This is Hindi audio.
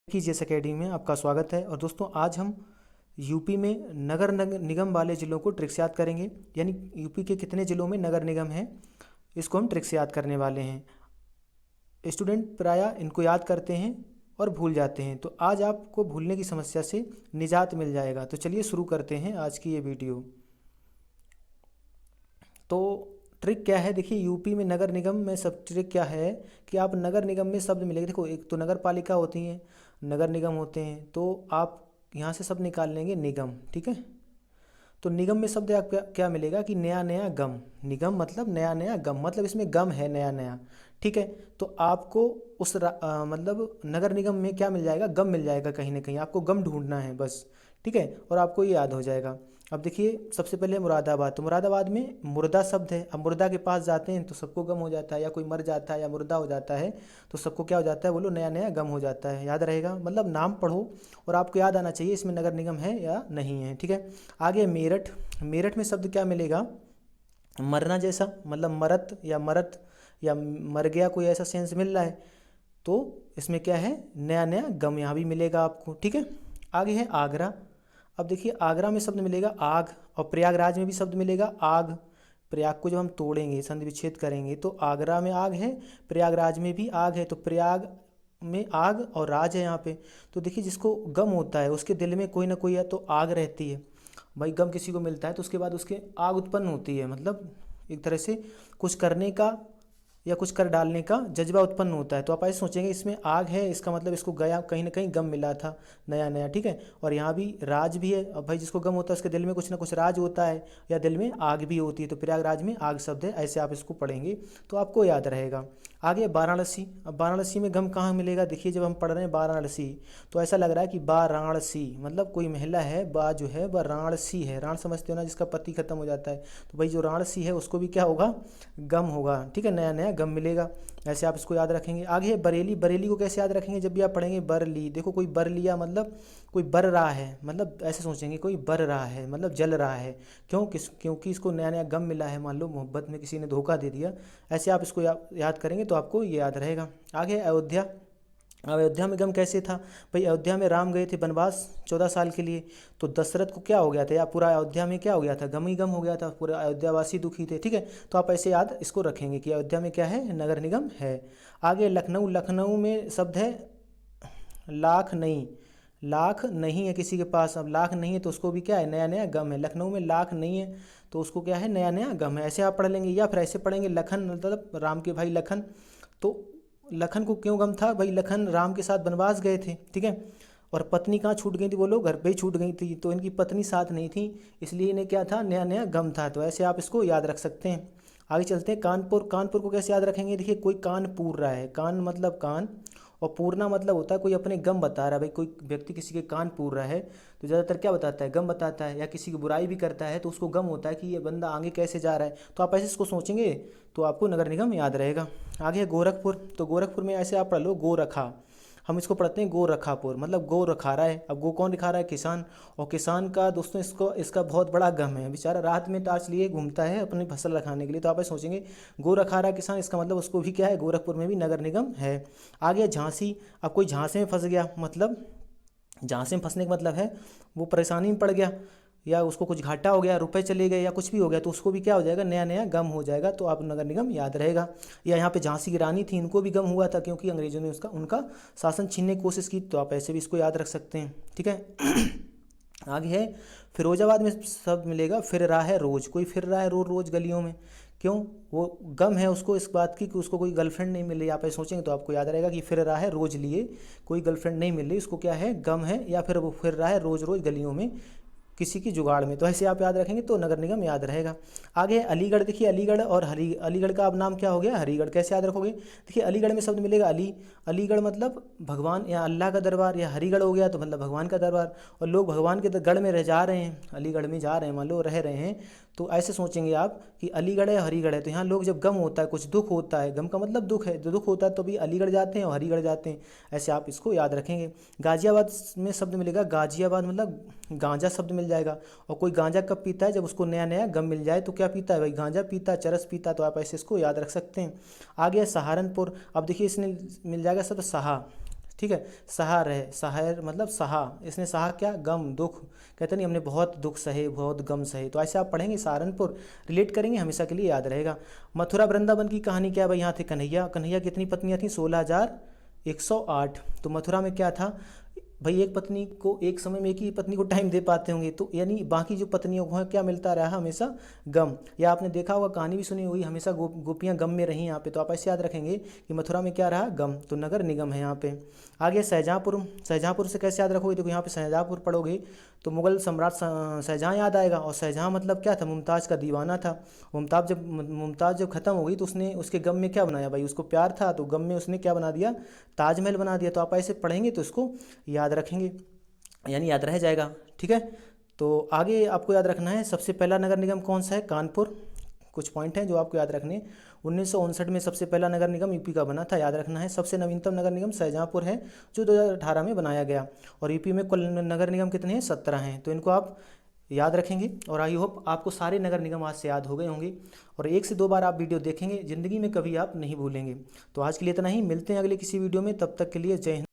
जीएस एकेडमी में आपका स्वागत है। और दोस्तों आज हम यूपी में निगम वाले ज़िलों को ट्रिक्स याद करेंगे। यानी यूपी के कितने ज़िलों में नगर निगम है, इसको हम ट्रिक्स याद करने वाले हैं। स्टूडेंट प्रायः इनको याद करते हैं और भूल जाते हैं, तो आज आपको भूलने की समस्या से निजात मिल जाएगा। तो चलिए शुरू करते हैं आज की ये वीडियो। तो ट्रिक क्या है, देखिए यूपी में नगर निगम में सब ट्रिक क्या है कि आप नगर निगम में शब्द मिलेगा। देखो, एक तो नगर पालिका होती हैं, नगर निगम होते हैं, तो आप यहाँ से शब्द निकाल लेंगे निगम। ठीक है, तो निगम में शब्द आप क्या मिलेगा कि नया नया गम। निगम मतलब नया नया गम, मतलब इसमें गम है नया नया। ठीक है, तो आपको मतलब नगर निगम में क्या मिल जाएगा, गम मिल जाएगा। कहीं ना कहीं आपको गम ढूंढना है बस। ठीक है, और आपको ये याद हो जाएगा। अब देखिए सबसे पहले मुरादाबाद, तो मुरादाबाद में मुर्दा शब्द है। अब मुर्दा के पास जाते हैं तो सबको गम हो जाता है, या कोई मर जाता है या मुर्दा हो जाता है तो सबको क्या हो जाता है, बोलो, नया नया गम हो जाता है। याद रहेगा, मतलब नाम पढ़ो और आपको याद आना चाहिए इसमें नगर निगम है या नहीं है। ठीक है, आगे मेरठ। मेरठ में शब्द क्या मिलेगा, मरना जैसा, मतलब मरत या मर गया, कोई ऐसा सेंस मिल रहा है, तो इसमें क्या है, नया नया गम यहाँ भी मिलेगा आपको। ठीक है, आगे है आगरा। अब देखिए आगरा में शब्द मिलेगा आग, और प्रयागराज में भी शब्द मिलेगा आग। प्रयाग को जब हम तोड़ेंगे, संधि विच्छेद करेंगे, तो आगरा में आग है, प्रयागराज में भी आग है। तो प्रयाग में आग और राज है यहाँ पे। तो देखिए जिसको गम होता है उसके दिल में कोई ना कोई है तो आग रहती है। भाई गम किसी को मिलता है तो उसके बाद उसके आग उत्पन्न होती है, मतलब एक तरह से कुछ करने का या कुछ कर डालने का जज्बा उत्पन्न होता है। तो आप ऐसे सोचेंगे इसमें आग है, इसका मतलब इसको गया कहीं ना कहीं गम मिला था नया नया। ठीक है, और यहाँ भी राज भी है। अब भाई जिसको गम होता है उसके दिल में कुछ ना कुछ राज होता है, या दिल में आग भी होती है। तो प्रयागराज में आग शब्द है, ऐसे आप इसको पढ़ेंगे तो आपको याद रहेगा। आगे वाराणसी। अब वाराणसी में गम कहाँ मिलेगा, देखिए जब हम पढ़ रहे हैं वाराणसी तो ऐसा लग रहा है कि वाराणसी मतलब कोई महिला है, बा जो है वह राणसी है। राण समझते हो ना, जिसका पति खत्म हो जाता है, तो भाई जो राणसी है उसको भी क्या होगा, गम होगा। ठीक है, नया नया गम मिलेगा, ऐसे आप इसको याद रखेंगे। आगे है बरेली। बरेली को कैसे याद रखेंगे, जब भी आप पढ़ेंगे बरली, देखो कोई बर लिया मतलब कोई बर रहा है, मतलब ऐसे सोचेंगे कोई बर रहा है मतलब जल रहा है। क्योंकि इसको नया नया गम मिला है, मान लो मोहब्बत में किसी ने धोखा दे दिया। ऐसे आप इसको याद करेंगे तो आपको ये याद रहेगा। आगे अयोध्या। अयोध्या में गम कैसे था, भाई अयोध्या में राम गए थे वनवास 14 साल के लिए, तो दशरथ को क्या हो गया था, या पूरा अयोध्या में क्या हो गया था, गम ही गम हो गया था, पूरे अयोध्यावासी दुखी थे। ठीक है, तो आप ऐसे याद इसको रखेंगे कि अयोध्या में क्या है, नगर निगम है। आगे लखनऊ। लखनऊ में शब्द है लाख नहीं। लाख नहीं है किसी के पास, अब लाख नहीं है तो उसको भी क्या है, नया नया गम है। लखनऊ में लाख नहीं है तो उसको क्या है, नया नया गम है। ऐसे आप पढ़ लेंगे, या फिर ऐसे पढ़ेंगे लखन मतलब राम के भाई लखन। तो लखन को क्यों गम था, भाई लखन राम के साथ वनवास गए थे। ठीक है, और पत्नी कहाँ छूट गई थी, वो लोग घर पे ही छूट गई थी, तो इनकी पत्नी साथ नहीं थी, इसलिए इन्हें क्या था, नया नया गम था। तो ऐसे आप इसको याद रख सकते हैं। आगे चलते हैं कानपुर। कानपुर को कैसे याद रखेंगे, देखिए कोई कान पूर रहा है, कान मतलब कान, और पूरना मतलब होता है कोई अपने गम बता रहा है। भाई कोई व्यक्ति किसी के कान पूर रहा है तो ज़्यादातर क्या बताता है, गम बताता है। या किसी की बुराई भी करता है तो उसको गम होता है कि ये बंदा आगे कैसे जा रहा है। तो आप ऐसे इसको सोचेंगे तो आपको नगर निगम याद रहेगा। आगे है गोरखपुर। तो गोरखपुर में ऐसे आप पढ़ लो गो रखा, हम इसको पढ़ते हैं गो रखापुर, मतलब गो रखा रहा है। अब गो कौन दिखा रहा है, किसान। और किसान का दोस्तों इसका बहुत बड़ा गम है, बेचारा रात में टार्च लिए घूमता है अपनी फसल रखाने के लिए। तो आप ऐसे सोचेंगे गो रखा रहा है किसान, इसका मतलब उसको भी क्या है, गोरखपुर में भी नगर निगम है। आगे झांसी। अब कोई झांसे में फंस गया, मतलब झांसे में फंसने का मतलब है वो परेशानी में पड़ गया, या उसको कुछ घाटा हो गया, रुपए चले गए या कुछ भी हो गया, तो उसको भी क्या हो जाएगा, नया नया गम हो जाएगा। तो आप नगर निगम याद रहेगा। या यहाँ पे झांसी की रानी थी, इनको भी गम हुआ था क्योंकि अंग्रेजों ने उनका शासन छीनने की कोशिश की। तो आप ऐसे भी इसको याद रख सकते हैं। ठीक है, आगे है फिरोजाबाद में शब्द मिलेगा फिर रहा है रोज। कोई फिर रहा है रोज रोज गलियों में, क्यों, वो गम है उसको इस बात की कि उसको कोई गर्लफ्रेंड नहीं मिल रही। आप ऐसे सोचेंगे तो आपको याद रहेगा कि फिर रहा है रोज लिए, कोई गर्लफ्रेंड नहीं मिल रही, उसको क्या है, गम है, या फिर वो फिर रहा है रोज रोज गलियों में किसी की जुगाड़ में। तो ऐसे आप याद रखेंगे तो नगर निगम याद रहेगा। आगे है अलीगढ़। देखिए अलीगढ़ और अलीगढ़ का अब नाम क्या हो गया, हरिगढ़। कैसे याद रखोगे, देखिए अलीगढ़ में शब्द मिलेगा अली। अलीगढ़ मतलब भगवान या अल्लाह का दरबार, या हरिगढ़ हो गया तो मतलब भगवान का दरबार। और लोग भगवान के गढ़ में रह जा रहे हैं, अलीगढ़ में जा रहे हैं, मान लो रह रहे हैं, तो ऐसे सोचेंगे आप कि अलीगढ़ है हरिगढ़ है। तो यहाँ लोग जब गम होता है, कुछ दुख होता है, गम का मतलब दुख है, जो दुख होता है तो भी अलीगढ़ जाते हैं और हरिगढ़ जाते हैं। ऐसे आप इसको याद रखेंगे। गाजियाबाद में शब्द मिलेगा गाजियाबाद, मतलब गांजा शब्द मिल जाएगा। और कोई गांजा कब पीता है, जब उसको नया नया गम मिल जाए तो क्या पीता है, भाई गांजा पीता, चरस पीता। तो आप ऐसे इसको याद रख सकते हैं। आगे है सहारनपुर। अब देखिए इसने मिल जाएगा शब्द सहा। ठीक है। सहा रहे, सहार मतलब सहा, इसने सहा क्या, गम दुख, कहते नहीं हमने बहुत दुख सहे, बहुत गम सहे, तो ऐसे आप पढ़ेंगे सहारनपुर, रिलेट करेंगे, हमेशा के लिए याद रहेगा। मथुरा वृंदावन की कहानी क्या है भाई, यहाँ थे कन्हैया, कन्हैया कितनी पत्नियाँ थी, 16,108। तो मथुरा में क्या था भाई, एक पत्नी को एक समय में एक ही पत्नी को टाइम दे पाते होंगे, तो यानी बाकी जो पत्नियों को है क्या मिलता रहा, हमेशा गम। या आपने देखा होगा, कहानी भी सुनी होगी, हमेशा गोपियाँ गम में रहीं यहाँ पे, तो आप ऐसे याद रखेंगे कि मथुरा में क्या रहा, गम, तो नगर निगम है यहाँ पे। आगे शाहजहाँपुर, शाहजहाँपुर से कैसे याद रखोगे, देखो यहाँ पे शाहजहाँपुर पढ़ोगे तो मुगल सम्राट शाहजहाँ याद आएगा, और शाहजहाँ मतलब क्या था, मुमताज़ का दीवाना था। मुमताज़ जब ख़त्म हो गई तो उसने उसके गम में क्या बनाया भाई, उसको प्यार था तो गम में उसने क्या बना दिया, ताजमहल बना दिया। तो आप ऐसे पढ़ेंगे तो इसको याद रखेंगे, यानी याद रह जाएगा, ठीक है। तो आगे आपको याद रखना है, सबसे पहला नगर निगम कौन सा है, कानपुर। कुछ पॉइंट हैं जो आपको याद रखने। 1959 में सबसे पहला नगर निगम यूपी का बना था, याद रखना है। सबसे नवीनतम नगर निगम शाहजहाँपुर है, जो 2018 में बनाया गया। और यूपी में कुल नगर निगम कितने हैं, 17 हैं, तो इनको आप याद रखेंगे। और आई होप आपको सारे नगर निगम आज से याद हो गए होंगे, और 1 से 2 बार आप वीडियो देखेंगे, ज़िंदगी में कभी आप नहीं भूलेंगे। तो आज के लिए इतना ही, मिलते हैं अगले किसी वीडियो में, तब तक के लिए जय हिंद।